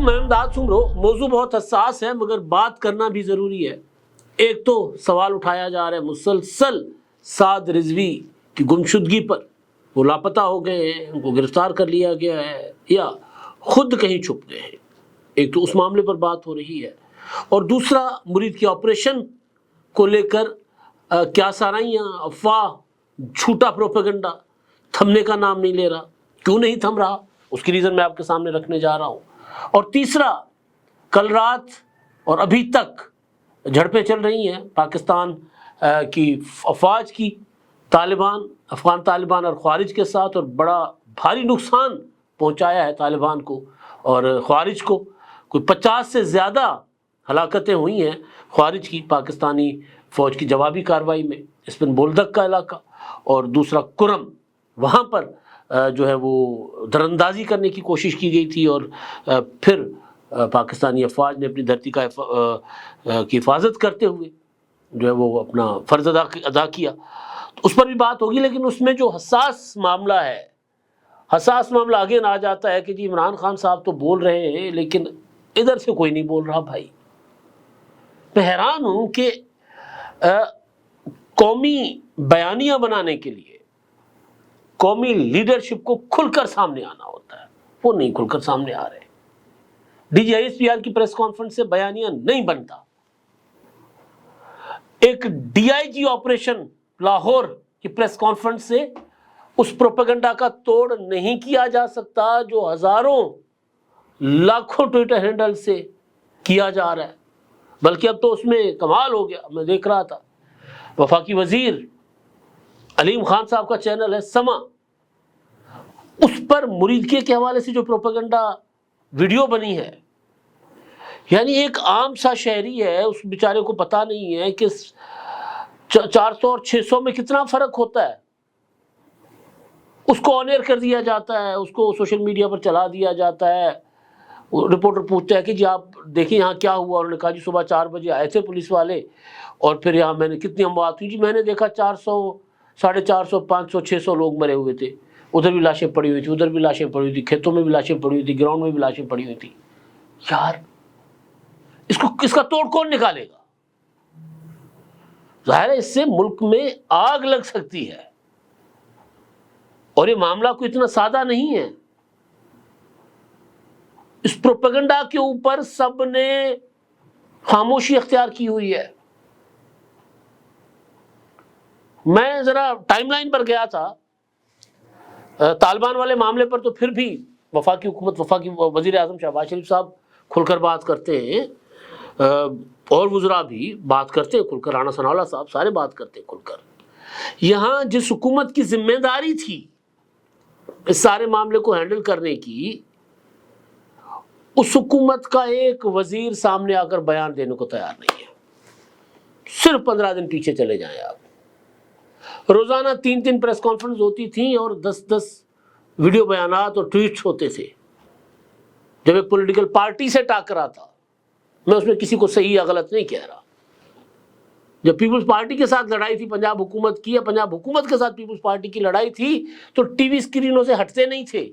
میں امداد سن رہو موضوع بہت حساس ہے مگر بات کرنا بھی ضروری ہے۔ ایک تو سوال اٹھایا جا رہا ہے مسلسل سعد رضوی کی گمشدگی پر، وہ لاپتہ ہو گئے ہیں، ان کو گرفتار کر لیا گیا ہے یا خود کہیں چھپ گئے ہیں۔ ایک تو اس معاملے پر بات ہو رہی ہے، اور دوسرا مرید کے آپریشن کو لے کر کیا سارائیاں، افواہ، جھوٹا پروپیگنڈا تھمنے کا نام نہیں لے رہا۔ کیوں نہیں تھم رہا، اس کی ریزن میں آپ کے سامنے رکھنے جا رہا ہوں۔ اور تیسرا، کل رات اور ابھی تک جھڑپیں چل رہی ہیں پاکستان کی افواج کی طالبان، افغان طالبان اور خوارج کے ساتھ، اور بڑا بھاری نقصان پہنچایا ہے طالبان کو اور خوارج کو۔ کوئی 50 سے زیادہ ہلاکتیں ہوئی ہیں خوارج کی پاکستانی فوج کی جوابی کارروائی میں، اسپن بولدک کا علاقہ اور دوسرا کرم، وہاں پر جو ہے وہ دراندازی کرنے کی کوشش کی گئی تھی، اور پھر پاکستانی افواج نے اپنی دھرتی کی حفاظت کرتے ہوئے جو ہے وہ اپنا فرض ادا کیا۔ تو اس پر بھی بات ہوگی، لیکن اس میں جو حساس معاملہ ہے، حساس معاملہ آگے نہ آ جاتا ہے کہ جی عمران خان صاحب تو بول رہے ہیں لیکن ادھر سے کوئی نہیں بول رہا۔ بھائی میں حیران ہوں کہ قومی بیانیہ بنانے کے لیے قومی لیڈرشپ کو کھل کر سامنے آنا ہوتا ہے، وہ نہیں کھل کر سامنے آ رہے۔ D G I S P R کی پریس کانفرنس سے بیانیہ نہیں بنتا، ایک D I G operation Lahore کی پریس کانفرنس سے اس پروپیگنڈا کا توڑ نہیں کیا جا سکتا جو ہزاروں لاکھوں ٹویٹر ہینڈل سے کیا جا رہا ہے۔ بلکہ اب تو اس میں کمال ہو گیا، میں دیکھ رہا تھا وفاقی وزیر علیم خان صاحب کا چینل ہے سما، اس پر مریدکے کے حوالے سے جو پروپیگنڈا ویڈیو بنی ہے، یعنی ایک عام سا شہری ہے، اس بیچارے کو پتہ نہیں ہے کہ 400 اور 600 میں کتنا فرق ہوتا ہے۔ اس کو آن ایئر کر دیا جاتا ہے، اس کو سوشل میڈیا پر چلا دیا جاتا ہے۔ رپورٹر پوچھتا ہے کہ جی آپ دیکھیں یہاں کیا ہوا، انہوں نے کہا جی صبح 4 بجے آئے تھے پولیس والے، اور پھر یہاں میں نے کتنی اموات ہوئی، جی میں نے دیکھا 400، 450، 500، 600 لوگ مرے ہوئے تھے، ادھر بھی لاشیں پڑی ہوئی تھی، ادھر بھی لاشیں پڑی ہوئی تھی، کھیتوں میں بھی لاشیں پڑی ہوئی تھی، گراؤنڈ میں بھی لاشیں پڑی ہوئی تھی۔ یار اس کا توڑ کون نکالے گا؟ ظاہر ہے اس سے ملک میں آگ لگ سکتی ہے، اور یہ معاملہ کوئی اتنا سادہ نہیں ہے۔ اس پروپیگنڈا کے اوپر سب نے خاموشی اختیار کی ہوئی ہے۔ میں ذرا ٹائم لائن پر گیا تھا طالبان والے معاملے پر، تو پھر بھی وفاقی حکومت، وفاقی وزیر اعظم شہباز شریف صاحب کھل کر بات کرتے ہیں، اور وزراء بھی بات کرتے ہیں کھل کر، رانا ثناءاللہ صاحب سارے بات کرتے ہیں کھل کر۔ یہاں جس حکومت کی ذمہ داری تھی اس سارے معاملے کو ہینڈل کرنے کی، اس حکومت کا ایک وزیر سامنے آ کر بیان دینے کو تیار نہیں ہے۔ صرف 15 دن پیچھے چلے جائیں آپ، روزانہ 3 پریس کانفرنس ہوتی تھیں اور 10 ویڈیو بیانات اور ٹویٹس ہوتے تھے۔ جب ایک پولیٹیکل پارٹی سے ٹاکرا تھا، میں اس میں کسی کو صحیح یا غلط نہیں کہہ رہا، جب پیپلز پارٹی کے ساتھ لڑائی تھی پنجاب حکومت کی، یا پنجاب حکومت کے ساتھ پیپلز پارٹی کی لڑائی تھی، تو ٹی وی اسکرینوں سے ہٹتے نہیں تھے،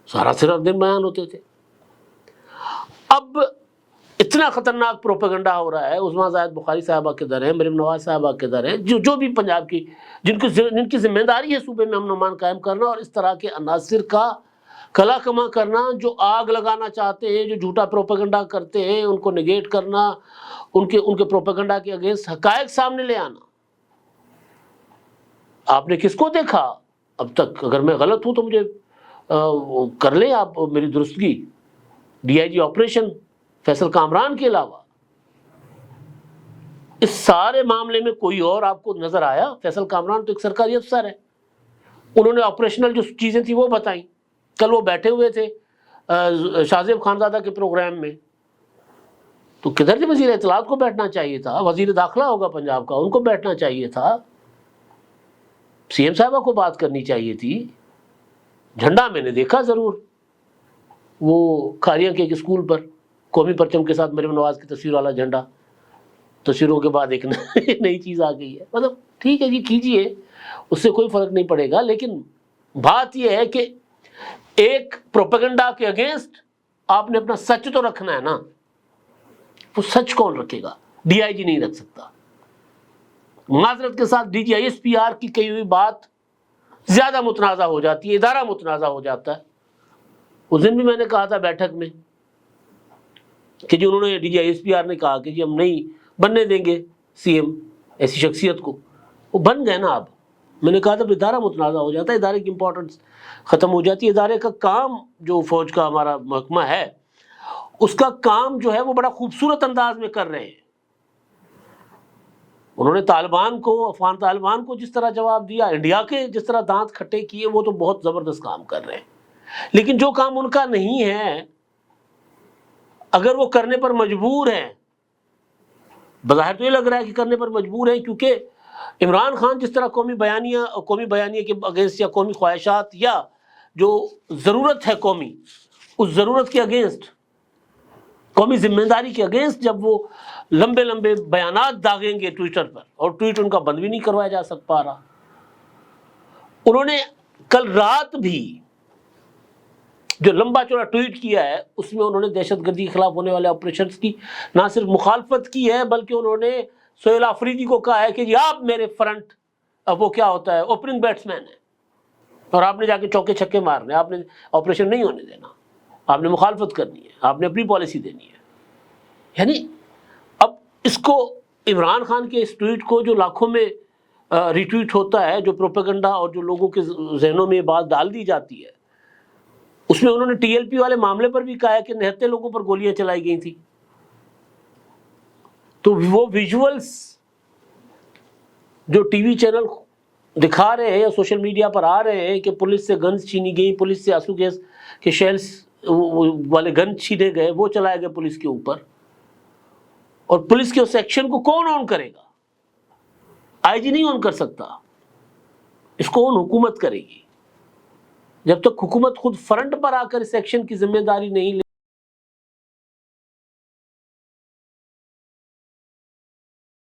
سارا صرف دن بیان ہوتے تھے۔ اب اتنا خطرناک پروپیگنڈا ہو رہا ہے، عظمیٰ زاہد بخاری صاحبہ کے در ہیں، مریم نواز صاحبہ کے در ہیں، جو بھی پنجاب کی جن کی ذمہ داری ہے صوبے میں امن و امان قائم کرنا، اور اس طرح کے عناصر کا کلا کما کرنا جو آگ لگانا چاہتے ہیں، جو جھوٹا پروپیگنڈا کرتے ہیں، ان کو نیگیٹ کرنا، ان کے پروپیگنڈا کے اگینسٹ حقائق سامنے لے آنا۔ آپ نے کس کو دیکھا اب تک؟ اگر میں غلط ہوں تو مجھے کر لیں آپ میری درستگی۔ D I G operation Faisal Kamran کے علاوہ اس سارے معاملے میں کوئی اور آپ کو نظر آیا؟ فیصل کامران تو ایک سرکاری افسر ہے، انہوں نے آپریشنل جو چیزیں تھیں وہ بتائیں۔ کل وہ بیٹھے ہوئے تھے شاہ زیب خانزادہ کے پروگرام میں، تو کدھر سے وزیر اطلاعات کو بیٹھنا چاہیے تھا، وزیر داخلہ ہوگا پنجاب کا، ان کو بیٹھنا چاہیے تھا، سی ایم صاحبہ کو بات کرنی چاہیے تھی۔ جھنڈا میں نے دیکھا ضرور، وہ کھاریاں کے ایک اسکول پر قومی پرچم کے ساتھ مریم نواز کی تصویر والا جھنڈا، تصویروں کے بعد ایک نئی چیز آ گئی ہے۔ مطلب ٹھیک ہے جی کیجئے، اس سے کوئی فرق نہیں پڑے گا، لیکن بات یہ ہے کہ ایک پروپیگنڈا کے اگینسٹ آپ نے اپنا سچ تو رکھنا ہے نا. وہ سچ کون رکھے گا؟ ڈی آئی جی نہیں رکھ سکتا. معذرت کے ساتھ D G I S P R کی کہی ہوئی بات زیادہ متنازع ہو جاتی ہے، ادارہ متنازع ہو جاتا ہے. اس دن بھی میں نے کہا تھا بیٹھک میں کہ جی انہوں نے D G I S P R نے کہا کہ جی ہم نہیں بننے دیں گے سی ایم ایسی شخصیت کو. وہ بن گئے نا. اب میں نے کہا تھا ادارہ متنازع ہو جاتا ہے، ادارے کی امپورٹنس ختم ہو جاتی ہے. ادارے کا کام جو فوج کا ہمارا محکمہ ہے اس کا کام جو ہے وہ بڑا خوبصورت انداز میں کر رہے ہیں. انہوں نے طالبان کو، افغان طالبان کو جس طرح جواب دیا، انڈیا کے جس طرح دانت کھٹے کیے، وہ تو بہت زبردست کام کر رہے ہیں. لیکن جو کام ان کا نہیں ہے، اگر وہ کرنے پر مجبور ہیں، بظاہر تو یہ لگ رہا ہے کہ کرنے پر مجبور ہیں، کیونکہ عمران خان جس طرح قومی بیانیہ کے اگینسٹ یا قومی خواہشات یا جو ضرورت ہے قومی، اس ضرورت کے اگینسٹ، قومی ذمہ داری کے اگینسٹ جب وہ لمبے لمبے بیانات داغیں گے ٹویٹر پر، اور ٹویٹ ان کا بند بھی نہیں کروایا جا پا رہا. انہوں نے کل رات بھی جو لمبا چوڑا ٹویٹ کیا ہے اس میں انہوں نے دہشت گردی کے خلاف ہونے والے آپریشنز کی نہ صرف مخالفت کی ہے، بلکہ انہوں نے سہیل آفریدی کو کہا ہے کہ جی آپ میرے فرنٹ، اب وہ کیا ہوتا ہے، اوپننگ بیٹسمین ہے، اور آپ نے جا کے چوکے چھکے مارنے، آپ نے آپریشن نہیں ہونے دینا، آپ نے مخالفت کرنی ہے، آپ نے اپنی پالیسی دینی ہے. یعنی اب اس کو عمران خان کے اس ٹویٹ کو جو لاکھوں میں ری ٹویٹ ہوتا ہے، جو پروپیگنڈا اور جو لوگوں کے ذہنوں میں یہ بات ڈال دی جاتی ہے، اس میں انہوں نے ٹی ایل پی والے معاملے پر بھی کہا ہے کہ 69 لوگوں پر گولیاں چلائی گئی تھیں. تو وہ ویژولز جو ٹی وی چینل دکھا رہے ہیں یا سوشل میڈیا پر آ رہے ہیں کہ پولیس سے گنز چھینی گئی، پولیس سے آنسو گیس کے شیلز والے گن چھینے گئے، وہ چلائے گئے پولیس کے اوپر، اور پولیس کے اس ایکشن کو کون آن کرے گا؟ آئی جی نہیں آن کر سکتا، اس کو آن حکومت کرے گی. جب تک حکومت خود فرنٹ پر آ کر اس ایکشن کی ذمہ داری نہیں